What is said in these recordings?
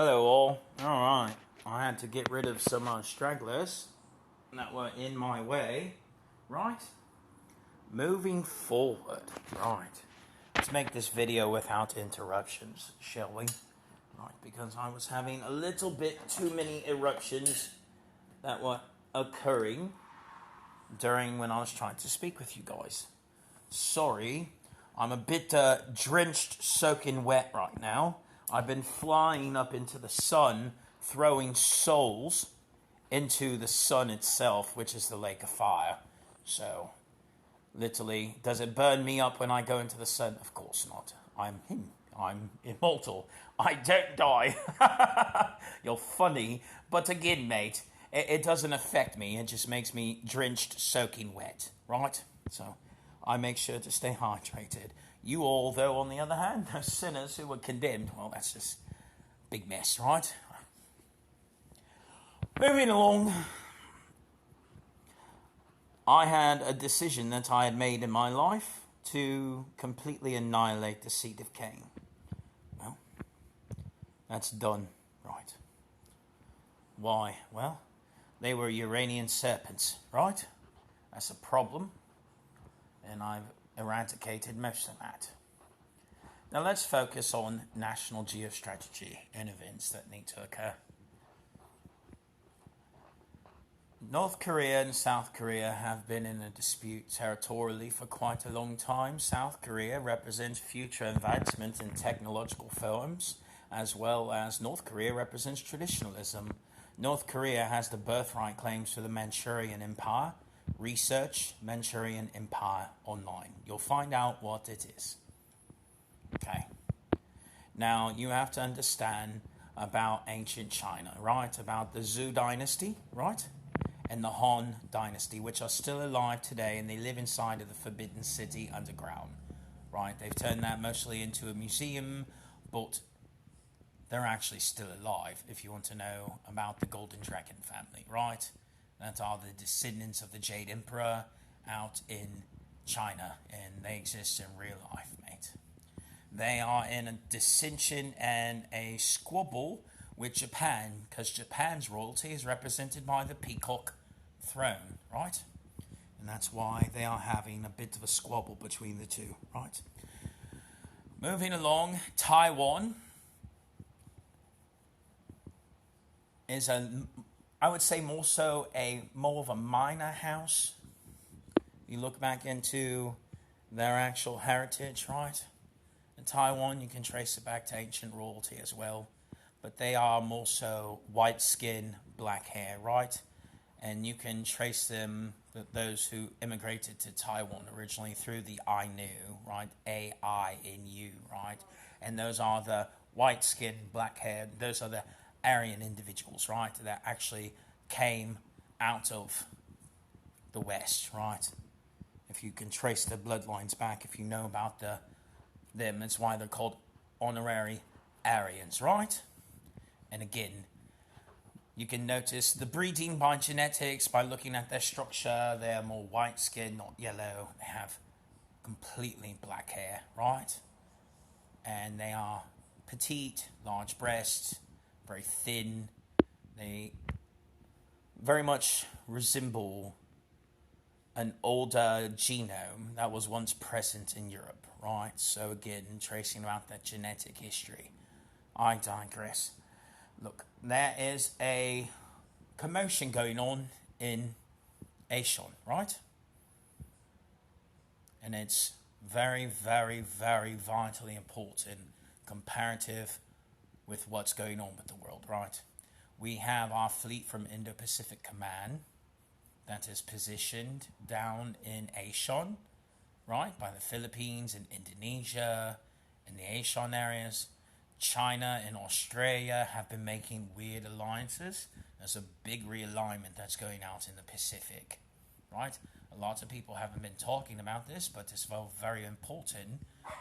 Hello all. Alright, I had to get rid of some stragglers that were in my way. Right? Moving forward. Right. Let's make this video without interruptions, shall we? Right, because I was having a little bit too many eruptions that were occurring during when I was trying to speak with you guys. Sorry, I'm a bit drenched, soaking wet right now. I've been flying up into the sun, throwing souls into the sun itself, which is the lake of fire. So, literally, does it burn me up when I go into the sun? Of course not. I'm immortal. I don't die. You're funny. But again, mate, it doesn't affect me. It just makes me drenched, soaking wet. Right? So, I make sure to stay hydrated. You all, though, on the other hand, those sinners who were condemned, well, that's just a big mess, right? Moving along, I had a decision that I had made in my life to completely annihilate the seed of Cain. Well, that's done, right? Why? Well, they were Uranian serpents, right? That's a problem, and I've eradicated most of that. Now let's focus on national geostrategy and events that need to occur. North Korea and South Korea have been in a dispute territorially for quite a long time. South Korea represents future advancement in technological firms, as well as North Korea represents traditionalism. North Korea has the birthright claims to the Manchurian Empire. Research Manchurian Empire online. You'll find out what it is. Okay. Now, you have to understand about ancient China, right? About the Zhou dynasty, right? And the Han dynasty, which are still alive today, and they live inside of the Forbidden City underground, right? They've turned that mostly into a museum, but they're actually still alive, if you want to know about the Golden Dragon family, right? That are the descendants of the Jade Emperor out in China, and they exist in real life, mate. They are in a dissension and a squabble with Japan, because Japan's royalty is represented by the peacock throne, right? And that's why they are having a bit of a squabble between the two, right? Moving along, Taiwan is I would say more of a minor house. You look back into their actual heritage, right? In Taiwan, you can trace it back to ancient royalty as well. But they are more so white skin, black hair, right? And you can trace them, those who immigrated to Taiwan originally, through the Ainu, right? A-I-N-U, right? And those are the white skin, black hair. Those are the Aryan individuals, right, that actually came out of the West, right? If you can trace the bloodlines back, if you know about them, that's why they're called honorary Aryans, right? And again, you can notice the breeding by genetics, by looking at their structure. They're more white skin, not yellow. They have completely black hair, right? And they are petite, large breasts, very thin. They very much resemble an older genome that was once present in Europe, right? So again, tracing about that genetic history. I digress. Look, there is a commotion going on in Aishon, right? And it's very, very, very vitally important, comparative with what's going on with the world, right? We have our fleet from Indo-Pacific Command that is positioned down in Aishon, right, by the Philippines and Indonesia and the Aishon areas. China and Australia have been making weird alliances. There's a big realignment that's going out in the Pacific, right? A lot of people haven't been talking about this, but it's very important,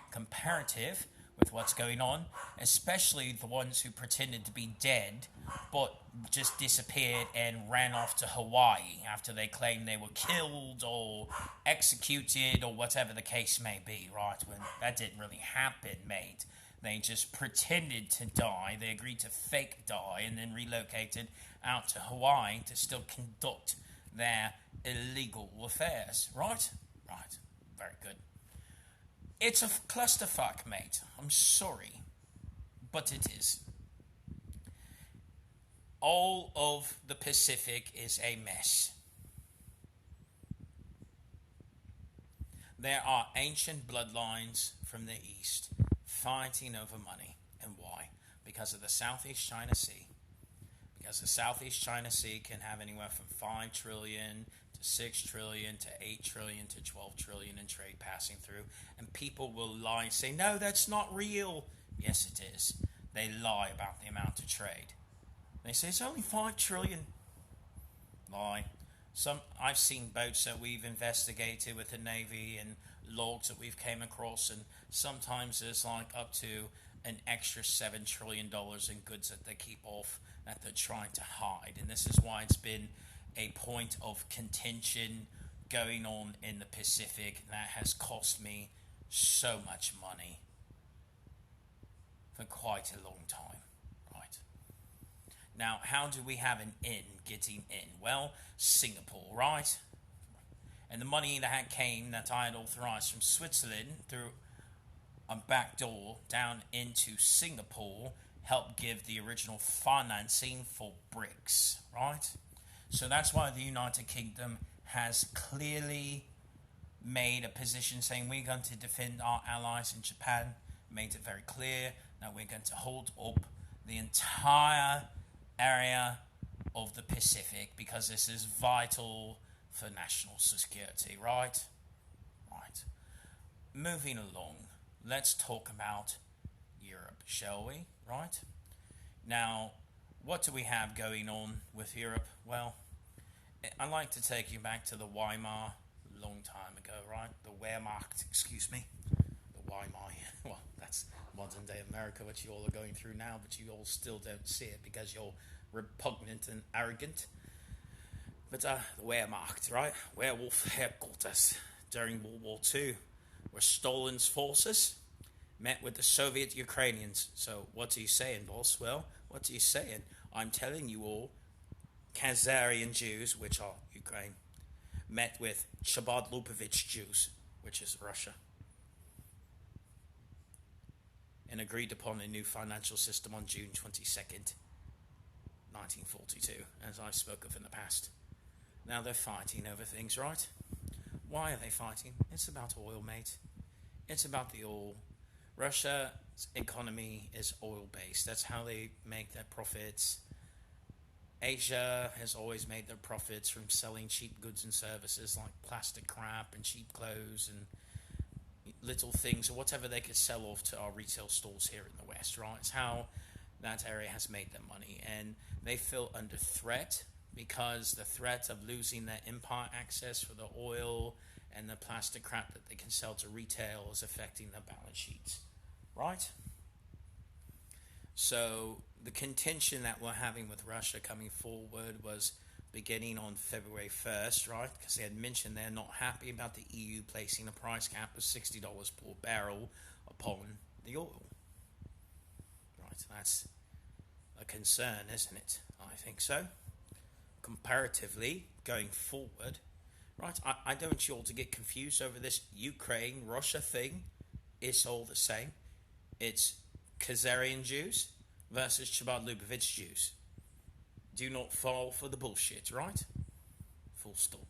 comparative with what's going on, especially the ones who pretended to be dead but just disappeared and ran off to Hawaii after they claimed they were killed or executed or whatever the case may be, right? When that didn't really happen, mate. They just pretended to die. They agreed to fake die and then relocated out to Hawaii to still conduct their illegal affairs. Right? Right. Very good. It's a clusterfuck, mate. I'm sorry. But it is. All of the Pacific is a mess. There are ancient bloodlines from the east fighting over money. And why? Because of the Southeast China Sea. Because the Southeast China Sea can have anywhere from 5 trillion to 6 trillion to 8 trillion to 12 trillion in trade passing through. And people will lie and say, no, that's not real. Yes, it is. They lie about the amount of trade. They say it's only 5 trillion. Lie. I've seen boats that we've investigated with the Navy and logs that we've came across, and sometimes there's like up to an extra $7 trillion in goods that they keep off that they're trying to hide. And this is why it's been a point of contention going on in the Pacific that has cost me so much money for quite a long time. Now, how do we have an in getting in? Well, Singapore, right? And the money that I had authorized from Switzerland through a back door down into Singapore helped give the original financing for BRICS, right? So that's why the United Kingdom has clearly made a position saying we're going to defend our allies in Japan, made it very clear that we're going to hold up the entire area of the Pacific because this is vital for national security, right? Right. Moving along, let's talk about Europe, shall we? Right? Now, what do we have going on with Europe? Well, I'd like to take you back to the Weimar long time ago, right? The Wehrmacht, excuse me. The Weimar, well, that's modern day America, which you all are going through now, but you all still don't see it because you're repugnant and arrogant. But the Wehrmacht, right? Werewolf headquarters during World War II, where Stalin's forces met with the Soviet Ukrainians. So what are you saying, boss? Well, what are you saying? I'm telling you all, Khazarian Jews, which are Ukraine, met with Chabad Lubavitch Jews, which is Russia, and agreed upon a new financial system on June 22nd, 1942, as I spoke of in the past. Now they're fighting over things, right? Why are they fighting? It's about oil, mate. It's about the oil. Russia's economy is oil-based. That's how they make their profits. Asia has always made their profits from selling cheap goods and services like plastic crap and cheap clothes and little things or whatever they could sell off to our retail stores here in the West, right? It's how that area has made their money. And they feel under threat because the threat of losing their import access for the oil and the plastic crap that they can sell to retail is affecting their balance sheets, right? So the contention that we're having with Russia coming forward was beginning on February 1st, right? Because they had mentioned they're not happy about the EU placing a price cap of $60 per barrel upon the oil. Right, that's a concern, isn't it? I think so. Comparatively, going forward, right, I don't want you all to get confused over this Ukraine-Russia thing. It's all the same. It's Khazarian Jews versus Chabad Lubavitch Jews. Do not fall for the bullshit, right? Full stop.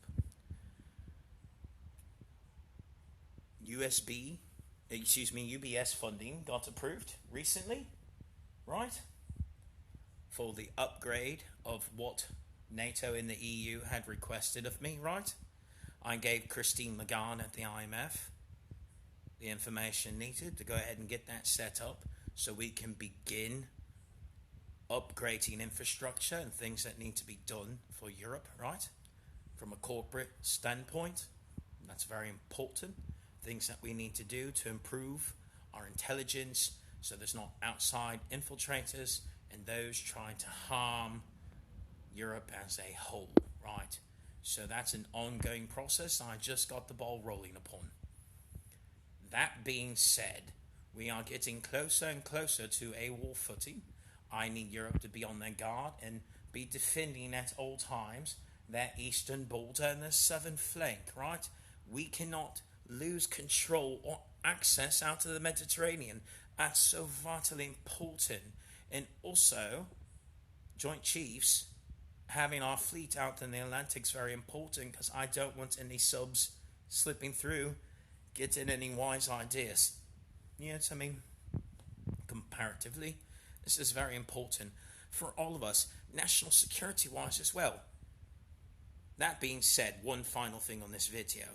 UBS funding got approved recently, right? For the upgrade of what NATO and the EU had requested of me, right? I gave Christine Lagarde at the IMF the information needed to go ahead and get that set up so we can begin upgrading infrastructure and things that need to be done for Europe, right? From a corporate standpoint, that's very important. Things that we need to do to improve our intelligence so there's not outside infiltrators and those trying to harm Europe as a whole, right? So that's an ongoing process. I just got the ball rolling upon. That being said, We are getting closer and closer to a war footing. I need Europe to be on their guard and be defending at all times their eastern border and their southern flank, right? We cannot lose control or access out of the Mediterranean. That's so vitally important. And also, Joint Chiefs, having our fleet out in the Atlantic is very important because I don't want any subs slipping through, getting any wise ideas. Yes, I mean, comparatively, this is very important for all of us, national security wise as well. That being said, one final thing on this video.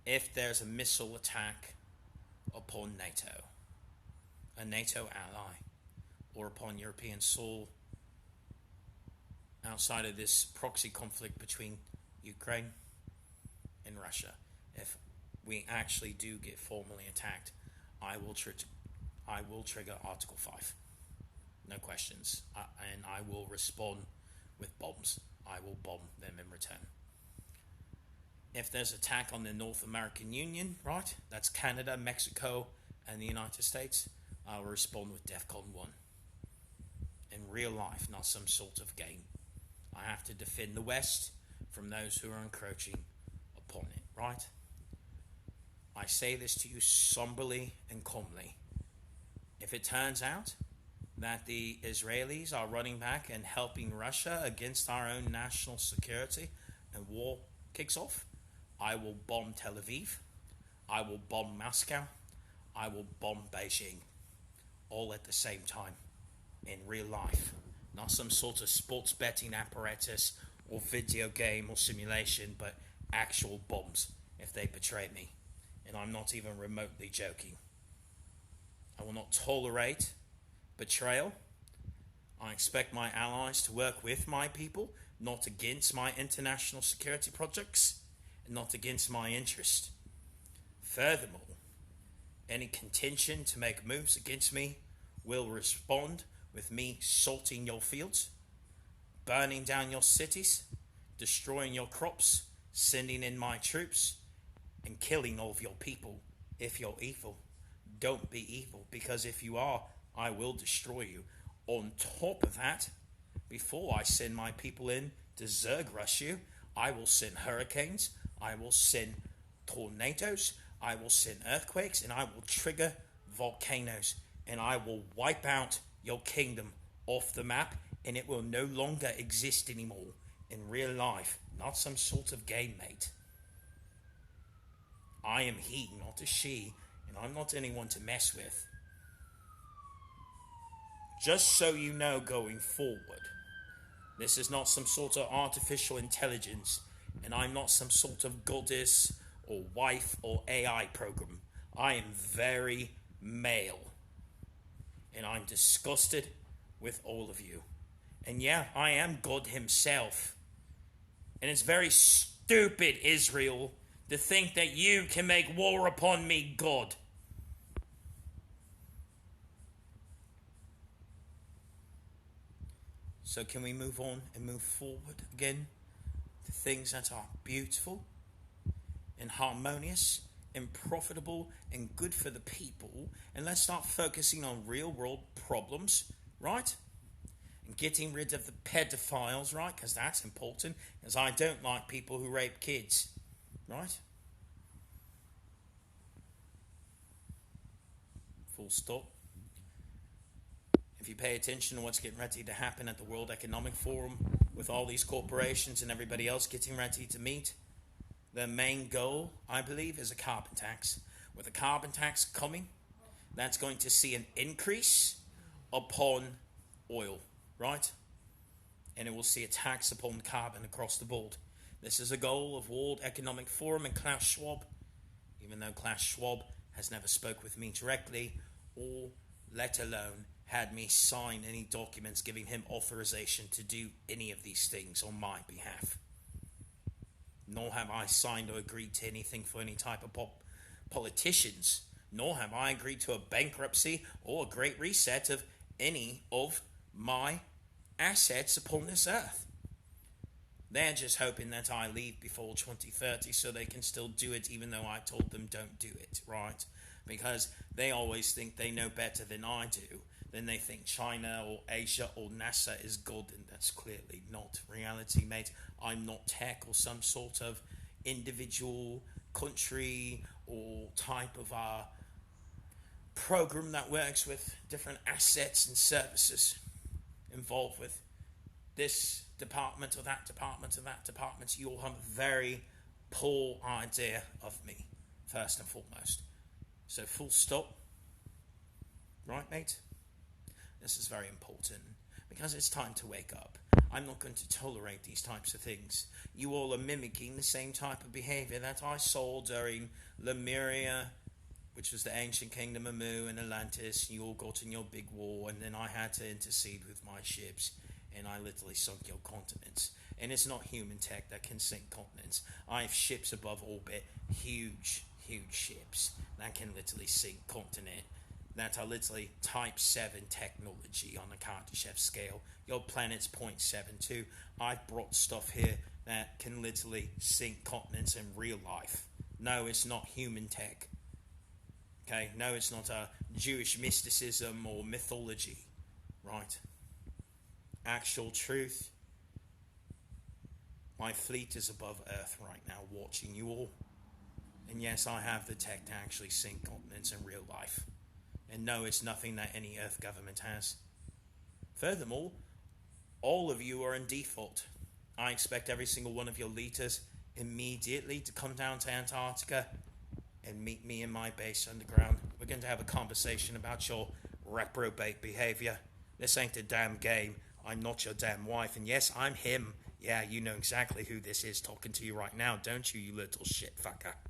If there's a missile attack upon NATO, a NATO ally, or upon European soil outside of this proxy conflict between Ukraine and Russia, if we actually do get formally attacked, I will trigger Article 5. No questions. And I will respond with bombs. I will bomb them in return. If there's attack on the North American Union, right, that's Canada, Mexico, and the United States, I will respond with DEFCON 1. In real life, not some sort of game. I have to defend the West from those who are encroaching upon it, right? I say this to you somberly and calmly. If it turns out that the Israelis are running back and helping Russia against our own national security and war kicks off, I will bomb Tel Aviv, I will bomb Moscow, I will bomb Beijing, all at the same time, in real life. Not some sort of sports betting apparatus or video game or simulation, but actual bombs if they betray me. And I'm not even remotely joking. I will not tolerate betrayal. I expect my allies to work with my people, not against my international security projects, and not against my interest. Furthermore, any contention to make moves against me will respond with me salting your fields, burning down your cities, destroying your crops, sending in my troops, and killing all of your people if you're evil. Don't be evil, because if you are, I will destroy you. On top of that, before I send my people in to Zerg rush you, I will send hurricanes, I will send tornadoes, I will send earthquakes, and I will trigger volcanoes, and I will wipe out your kingdom off the map, and it will no longer exist anymore in real life, not some sort of game, mate. I am he, not a she, and I'm not anyone to mess with. Just so you know going forward, this is not some sort of artificial intelligence, and I'm not some sort of goddess or wife or AI program. I am very male, and I'm disgusted with all of you. And yeah, I am God himself. And it's very stupid, Israel, to think that you can make war upon me, God. So can we move on and move forward again to things that are beautiful and harmonious and profitable and good for the people, and let's start focusing on real world problems, right? And getting rid of the pedophiles, right? Because that's important, because I don't like people who rape kids, right? Full stop. If you pay attention to what's getting ready to happen at the World Economic Forum with all these corporations and everybody else getting ready to meet, their main goal, I believe, is a carbon tax. With a carbon tax coming, that's going to see an increase upon oil, right? And it will see a tax upon carbon across the board. This is a goal of World Economic Forum and Klaus Schwab, even though Klaus Schwab has never spoke with me directly, or let alone had me sign any documents giving him authorization to do any of these things on my behalf. Nor have I signed or agreed to anything for any type of politicians, nor have I agreed to a bankruptcy or a great reset of any of my assets upon this earth. They're just hoping that I leave before 2030 so they can still do it even though I told them don't do it, right? because they always think they know better than I do. Then they think China or Asia or NASA is God, and that's clearly not reality, mate. I'm not tech or some sort of individual country or type of program that works with different assets and services involved with this department or that department or that department. You all have a very poor idea of me, first and foremost. So full stop. Right, mate? This is very important because it's time to wake up. I'm not going to tolerate these types of things. You all are mimicking the same type of behavior that I saw during Lemuria, which was the ancient kingdom of Mu and Atlantis. You all got in your big war, and then I had to intercede with my ships, and I literally sunk your continents. And it's not human tech that can sink continents. I have ships above orbit, huge ships that can literally sink continent, that are literally type 7 technology on the Kardashev scale. Your planet's 0.72. I've brought stuff here that can literally sink continents in real life. No, it's not human tech. Okay, no, it's not a Jewish mysticism or mythology, right? Actual truth. My fleet is above Earth right now, watching you all. And yes, I have the tech to actually sink continents in real life. And no, it's nothing that any Earth government has. Furthermore, all of you are in default. I expect every single one of your leaders immediately to come down to Antarctica and meet me in my base underground. We're going to have a conversation about your reprobate behavior. This ain't a damn game. I'm not your damn wife. And yes, I'm him. Yeah, you know exactly who this is talking to you right now, don't you, you little shit fucker?